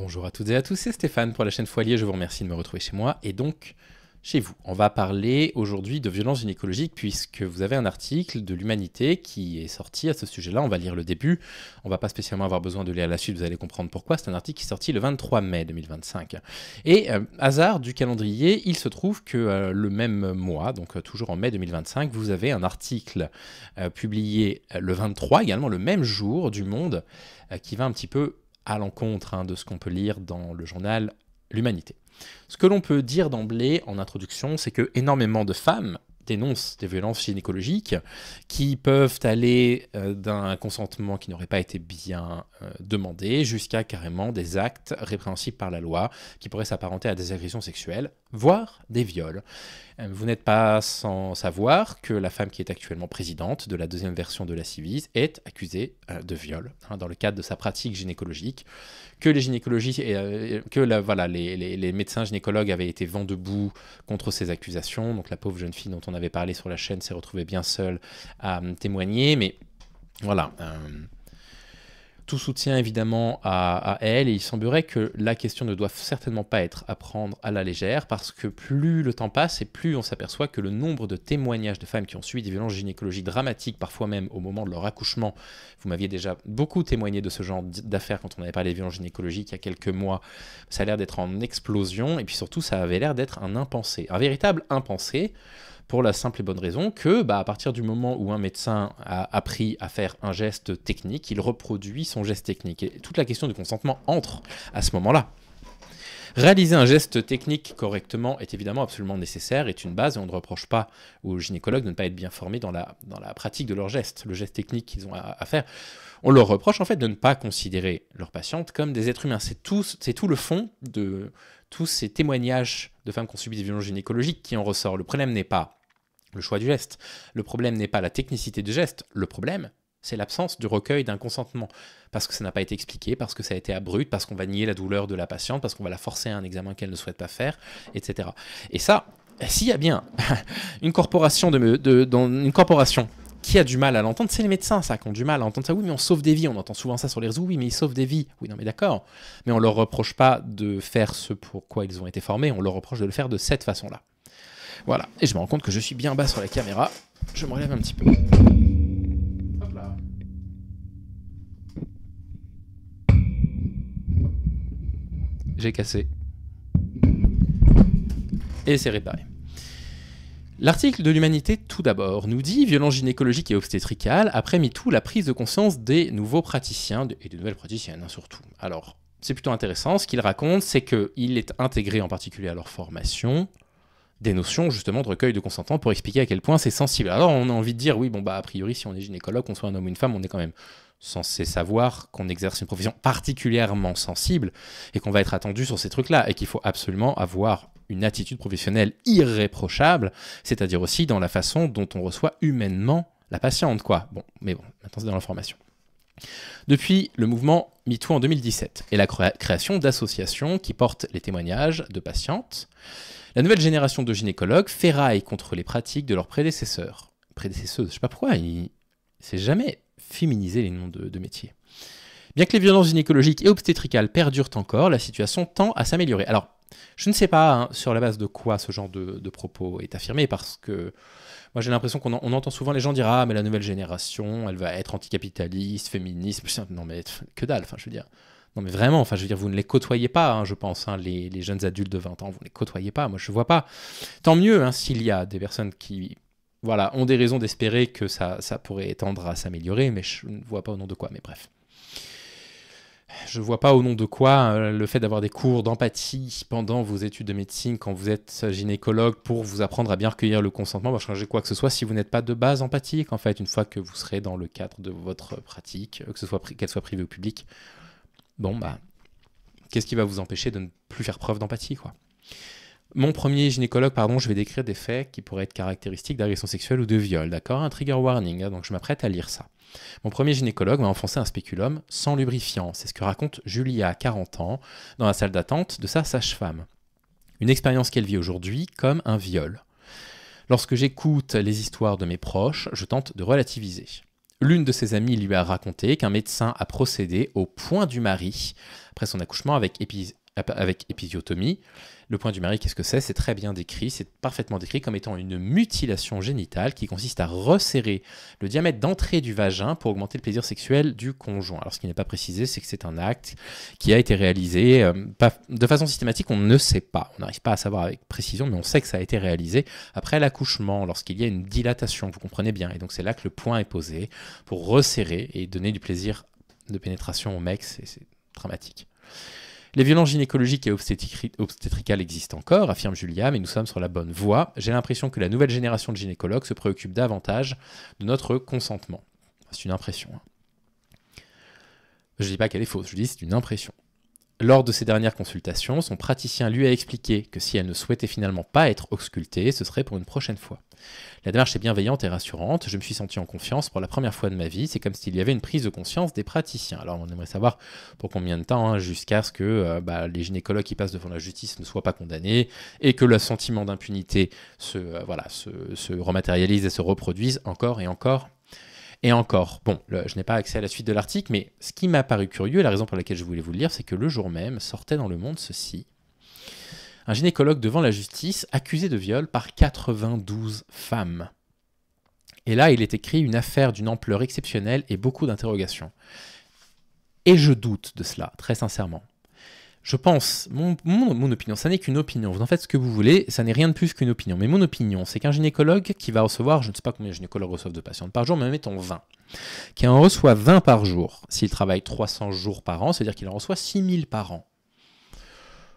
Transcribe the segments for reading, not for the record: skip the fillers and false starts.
Bonjour à toutes et à tous, c'est Stéphane pour la chaîne Foilier, je vous remercie de me retrouver chez moi et donc chez vous. On va parler aujourd'hui de violences gynécologiques puisque vous avez un article de l'Humanité qui est sorti à ce sujet-là, on va lire le début, on va pas spécialement avoir besoin de lire la suite, vous allez comprendre pourquoi, c'est un article qui est sorti le 23 mai 2025. Et hasard du calendrier, il se trouve que le même mois, donc toujours en mai 2025, vous avez un article publié le 23 également, le même jour du Monde, qui va un petit peu à l'encontre de ce qu'on peut lire dans le journal L'Humanité. Ce que l'on peut dire d'emblée en introduction, c'est que énormément de femmes dénoncent des violences gynécologiques qui peuvent aller d'un consentement qui n'aurait pas été bien demandé jusqu'à carrément des actes répréhensibles par la loi qui pourraient s'apparenter à des agressions sexuelles, voire des viols. Vous n'êtes pas sans savoir que la femme qui est actuellement présidente de la deuxième version de la Ciivise est accusée de viol dans le cadre de sa pratique gynécologique, que les gynécologistes les médecins gynécologues avaient été vent debout contre ces accusations. Donc la pauvre jeune fille dont on avait parlé sur la chaîne s'est retrouvée bien seule à témoigner, mais voilà. Tout soutien évidemment à elle, et il semblerait que la question ne doit certainement pas être à prendre à la légère, parce que plus le temps passe et plus on s'aperçoit que le nombre de témoignages de femmes qui ont subi des violences gynécologiques dramatiques, parfois même au moment de leur accouchement, vous m'aviez déjà beaucoup témoigné de ce genre d'affaires quand on avait parlé des violences gynécologiques il y a quelques mois, ça a l'air d'être en explosion, et puis surtout ça avait l'air d'être un impensé, un véritable impensé, pour la simple et bonne raison que, à partir du moment où un médecin a appris à faire un geste technique, il reproduit son geste technique. Et toute la question du consentement entre à ce moment-là. Réaliser un geste technique correctement est évidemment absolument nécessaire, est une base, et on ne reproche pas aux gynécologues de ne pas être bien formés dans la pratique de leur geste, le geste technique qu'ils ont à faire. On leur reproche en fait de ne pas considérer leurs patientes comme des êtres humains. C'est tout le fond de tous ces témoignages de femmes qui ont subi des violences gynécologiques qui en ressort. Le problème n'est pas le choix du geste. Le problème n'est pas la technicité du geste. Le problème, c'est l'absence du recueil d'un consentement. Parce que ça n'a pas été expliqué, parce que ça a été abrupt, parce qu'on va nier la douleur de la patiente, parce qu'on va la forcer à un examen qu'elle ne souhaite pas faire, etc. Et ça, s'il y a bien une corporation, dans une corporation qui a du mal à l'entendre, c'est les médecins, ça, qui ont du mal à entendre ça. Oui, mais on sauve des vies. On entend souvent ça sur les réseaux. Oui, mais ils sauvent des vies. Oui, non, mais d'accord. Mais on leur reproche pas de faire ce pour quoi ils ont été formés. On leur reproche de le faire de cette façon-là. Voilà, et je me rends compte que je suis bien bas sur la caméra. Je me relève un petit peu. Hop là. J'ai cassé. Et c'est réparé. L'article de l'Humanité, tout d'abord, nous dit « Violence gynécologique et obstétricale, après MeToo, la prise de conscience des nouveaux praticiens, et de nouvelles praticiennes surtout. » Alors, c'est plutôt intéressant. Ce qu'il raconte, c'est qu'il est intégré en particulier à leur formation des notions justement de recueil de consentement pour expliquer à quel point c'est sensible. Alors on a envie de dire, oui, a priori, si on est gynécologue, qu'on soit un homme ou une femme, on est quand même censé savoir qu'on exerce une profession particulièrement sensible et qu'on va être attendu sur ces trucs-là et qu'il faut absolument avoir une attitude professionnelle irréprochable, c'est-à-dire aussi dans la façon dont on reçoit humainement la patiente, quoi. Mais maintenant c'est dans l'information. Depuis le mouvement MeToo en 2017 et la création d'associations qui portent les témoignages de patientes, la nouvelle génération de gynécologues ferraille contre les pratiques de leurs prédécesseurs. Prédécesseuses, je sais pas pourquoi, c'est jamais féminisé les noms de métiers. Bien que les violences gynécologiques et obstétricales perdurent encore, la situation tend à s'améliorer. Alors, je ne sais pas sur la base de quoi ce genre de propos est affirmé, parce que moi j'ai l'impression qu'on entend souvent les gens dire « Ah, mais la nouvelle génération, elle va être anticapitaliste, féministe... » Non mais que dalle, je veux dire... Non mais vraiment, vous ne les côtoyez pas, je pense, les jeunes adultes de 20 ans, vous ne les côtoyez pas, moi je ne vois pas. Tant mieux s'il y a des personnes qui ont des raisons d'espérer que ça pourrait tendre à s'améliorer, mais je ne vois pas au nom de quoi, mais bref. Je ne vois pas au nom de quoi le fait d'avoir des cours d'empathie pendant vos études de médecine, quand vous êtes gynécologue, pour vous apprendre à bien recueillir le consentement, va changer quoi que ce soit si vous n'êtes pas de base empathique, en fait, une fois que vous serez dans le cadre de votre pratique, qu'elle soit privée ou publique. Qu'est-ce qui va vous empêcher de ne plus faire preuve d'empathie, quoi ? Mon premier gynécologue, je vais décrire des faits qui pourraient être caractéristiques d'agression sexuelle ou de viol, d'accord ? Un trigger warning, donc je m'apprête à lire ça. Mon premier gynécologue m'a enfoncé un spéculum sans lubrifiant, c'est ce que raconte Julia, 40 ans, dans la salle d'attente de sa sage-femme. Une expérience qu'elle vit aujourd'hui comme un viol. Lorsque j'écoute les histoires de mes proches, je tente de relativiser. L'une de ses amies lui a raconté qu'un médecin a procédé au point du mari après son accouchement avec épisiotomie. Le point du mari, qu'est-ce que c'est ? C'est très bien décrit, c'est parfaitement décrit comme étant une mutilation génitale qui consiste à resserrer le diamètre d'entrée du vagin pour augmenter le plaisir sexuel du conjoint. Alors ce qui n'est pas précisé, c'est que c'est un acte qui a été réalisé de façon systématique, on ne sait pas, on n'arrive pas à savoir avec précision, mais on sait que ça a été réalisé après l'accouchement, lorsqu'il y a une dilatation, vous comprenez bien, et donc c'est là que le point est posé pour resserrer et donner du plaisir de pénétration au mec, c'est dramatique. Les violences gynécologiques et obstétricales existent encore, affirme Julia, mais nous sommes sur la bonne voie. J'ai l'impression que la nouvelle génération de gynécologues se préoccupe davantage de notre consentement. C'est une impression. Je ne dis pas qu'elle est fausse, je dis c'est une impression. Lors de ses dernières consultations, son praticien lui a expliqué que si elle ne souhaitait finalement pas être auscultée, ce serait pour une prochaine fois. La démarche est bienveillante et rassurante, je me suis senti en confiance pour la première fois de ma vie, c'est comme s'il y avait une prise de conscience des praticiens. Alors on aimerait savoir pour combien de temps, jusqu'à ce que les gynécologues qui passent devant la justice ne soient pas condamnés et que le sentiment d'impunité se rematérialise et se reproduise encore et encore. Et encore, je n'ai pas accès à la suite de l'article, mais ce qui m'a paru curieux, et la raison pour laquelle je voulais vous le lire, c'est que le jour même sortait dans Le Monde ceci. Un gynécologue devant la justice accusé de viol par 92 femmes. Et là, il est écrit une affaire d'une ampleur exceptionnelle et beaucoup d'interrogations. Et je doute de cela, très sincèrement. Je pense, mon opinion, ça n'est qu'une opinion, vous en faites ce que vous voulez, ça n'est rien de plus qu'une opinion. Mais mon opinion, c'est qu'un gynécologue qui va recevoir, je ne sais pas combien de gynécologues reçoivent de patientes par jour, mais mettons 20, qui en reçoit 20 par jour, s'il travaille 300 jours par an, c'est-à-dire qu'il en reçoit 6000 par an.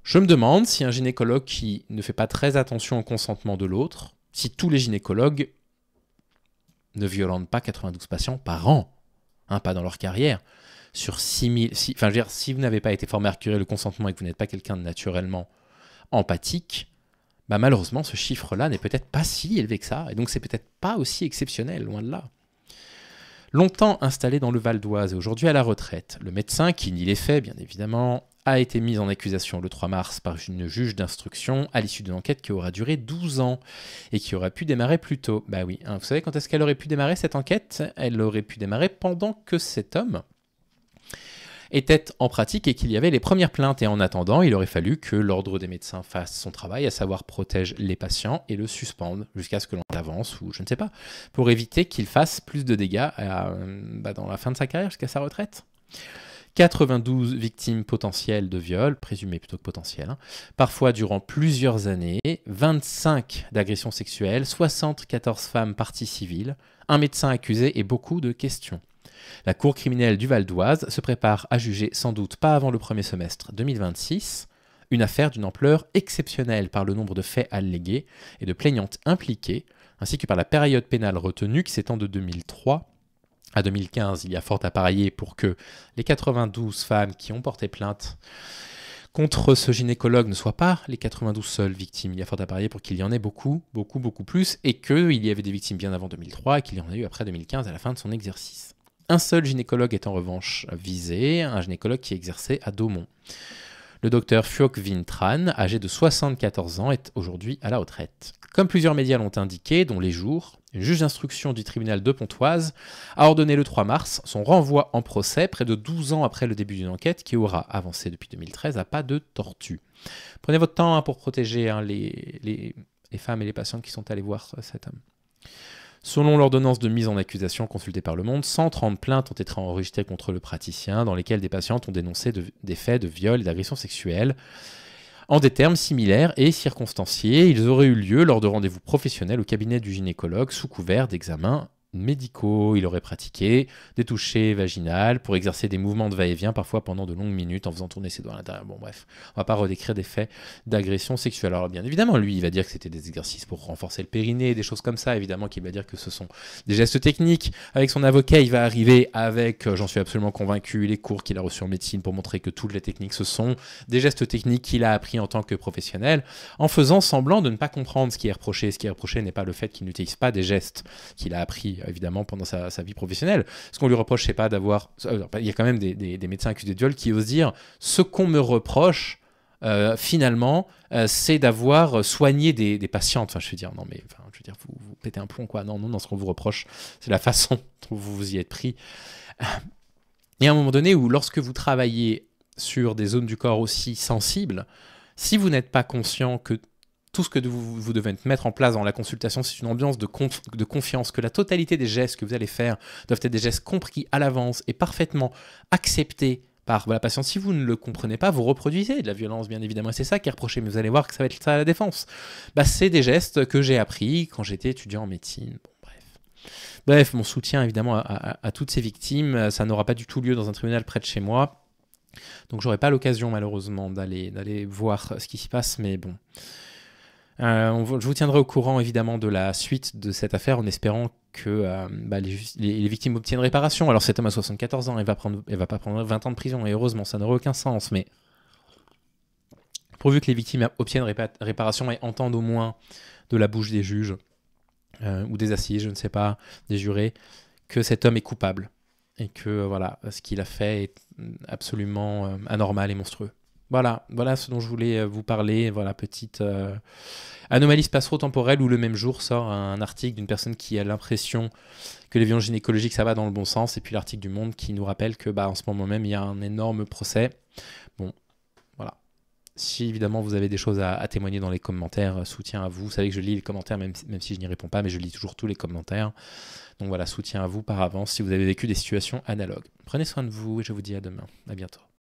Je me demande si un gynécologue qui ne fait pas très attention au consentement de l'autre, si tous les gynécologues ne violentent pas 92 patients par an, pas dans leur carrière, sur 6000... si vous n'avez pas été formé à recueillir le consentement et que vous n'êtes pas quelqu'un de naturellement empathique, malheureusement, ce chiffre-là n'est peut-être pas si élevé que ça, et donc c'est peut-être pas aussi exceptionnel, loin de là. Longtemps installé dans le Val d'Oise et aujourd'hui à la retraite, le médecin, qui nie les faits, bien évidemment, a été mis en accusation le 3 mars par une juge d'instruction à l'issue d'une enquête qui aura duré 12 ans et qui aurait pu démarrer plus tôt. Oui, vous savez quand est-ce qu'elle aurait pu démarrer cette enquête ? Elle aurait pu démarrer pendant que cet homme était en pratique et qu'il y avait les premières plaintes. Et en attendant, il aurait fallu que l'ordre des médecins fasse son travail, à savoir protège les patients et le suspende jusqu'à ce que l'on avance, ou je ne sais pas, pour éviter qu'il fasse plus de dégâts dans la fin de sa carrière, jusqu'à sa retraite. 92 victimes potentielles de viol, présumées plutôt que potentielles, parfois durant plusieurs années, 25 d'agressions sexuelles, 74 femmes parties civiles, un médecin accusé et beaucoup de questions. La Cour criminelle du Val d'Oise se prépare à juger sans doute pas avant le premier semestre 2026, une affaire d'une ampleur exceptionnelle par le nombre de faits allégués et de plaignantes impliquées, ainsi que par la période pénale retenue qui s'étend de 2003 à 2015. Il y a fort à parier pour que les 92 femmes qui ont porté plainte contre ce gynécologue ne soient pas les 92 seules victimes. Il y a fort à parier pour qu'il y en ait beaucoup, beaucoup, beaucoup plus, et qu'il y avait des victimes bien avant 2003 et qu'il y en a eu après 2015 à la fin de son exercice. Un seul gynécologue est en revanche visé, un gynécologue qui exerçait à Daumont. Le docteur Phuoc Vinh Tran, âgé de 74 ans, est aujourd'hui à la retraite. Comme plusieurs médias l'ont indiqué, dont Les Jours, une juge d'instruction du tribunal de Pontoise a ordonné le 3 mars son renvoi en procès près de 12 ans après le début d'une enquête qui aura avancé depuis 2013 à pas de tortue. Prenez votre temps pour protéger les femmes et les patientes qui sont allées voir cet homme. Selon l'ordonnance de mise en accusation consultée par Le Monde, 130 plaintes ont été enregistrées contre le praticien dans lesquelles des patientes ont dénoncé des faits de viol et d'agression sexuelle. En des termes similaires et circonstanciés, ils auraient eu lieu lors de rendez-vous professionnels au cabinet du gynécologue sous couvert d'examens médicaux. Il aurait pratiqué des touchés vaginales pour exercer des mouvements de va-et-vient, parfois pendant de longues minutes, en faisant tourner ses doigts à l'intérieur. Bon bref, on va pas redécrire des faits d'agression sexuelle. Alors bien évidemment, lui, il va dire que c'était des exercices pour renforcer le périnée, des choses comme ça. Évidemment qu'il va dire que ce sont des gestes techniques. Avec son avocat, il va arriver avec, j'en suis absolument convaincu, les cours qu'il a reçus en médecine pour montrer que toutes les techniques, ce sont des gestes techniques qu'il a appris en tant que professionnel, en faisant semblant de ne pas comprendre ce qui est reproché. Ce qui est reproché n'est pas le fait qu'il n'utilise pas des gestes qu'il a appris évidemment pendant sa vie professionnelle. Ce qu'on lui reproche, c'est pas d'avoir... Il y a quand même des médecins accusés de viol qui osent dire « ce qu'on me reproche, finalement, c'est d'avoir soigné des patientes. Enfin, je veux dire, non, mais enfin, je veux dire, vous pétez un plomb, quoi. Non, non, non, ce qu'on vous reproche, c'est la façon dont vous vous y êtes pris. Et à un moment donné où, lorsque vous travaillez sur des zones du corps aussi sensibles, si vous n'êtes pas conscient que tout ce que vous devez mettre en place dans la consultation, c'est une ambiance de confiance, que la totalité des gestes que vous allez faire doivent être des gestes compris à l'avance et parfaitement acceptés par la patiente. Si vous ne le comprenez pas, vous reproduisez de la violence, bien évidemment, et c'est ça qui est reproché, mais vous allez voir que ça va être ça à la défense. C'est des gestes que j'ai appris quand j'étais étudiant en médecine. Bon, bref, mon soutien évidemment à toutes ces victimes. Ça n'aura pas du tout lieu dans un tribunal près de chez moi, donc j'aurai pas l'occasion malheureusement d'aller voir ce qui s'y passe, mais bon. Je vous tiendrai au courant évidemment de la suite de cette affaire en espérant que les victimes obtiennent réparation. Alors cet homme a 74 ans, il va pas prendre 20 ans de prison, et heureusement, ça n'aurait aucun sens, mais pourvu que les victimes obtiennent réparation et entendent au moins de la bouche des juges ou des assises, je ne sais pas, des jurés, que cet homme est coupable et que voilà, ce qu'il a fait est absolument anormal et monstrueux. Voilà ce dont je voulais vous parler. Voilà, petite anomalie spatio-temporelle où le même jour sort un article d'une personne qui a l'impression que les violences gynécologiques, ça va dans le bon sens, et puis l'article du Monde qui nous rappelle que en ce moment même, il y a un énorme procès. Bon, voilà. Si évidemment vous avez des choses à témoigner dans les commentaires, soutien à vous. Vous savez que je lis les commentaires, même si je n'y réponds pas, mais je lis toujours tous les commentaires. Donc voilà, soutien à vous par avance si vous avez vécu des situations analogues. Prenez soin de vous et je vous dis à demain. À bientôt.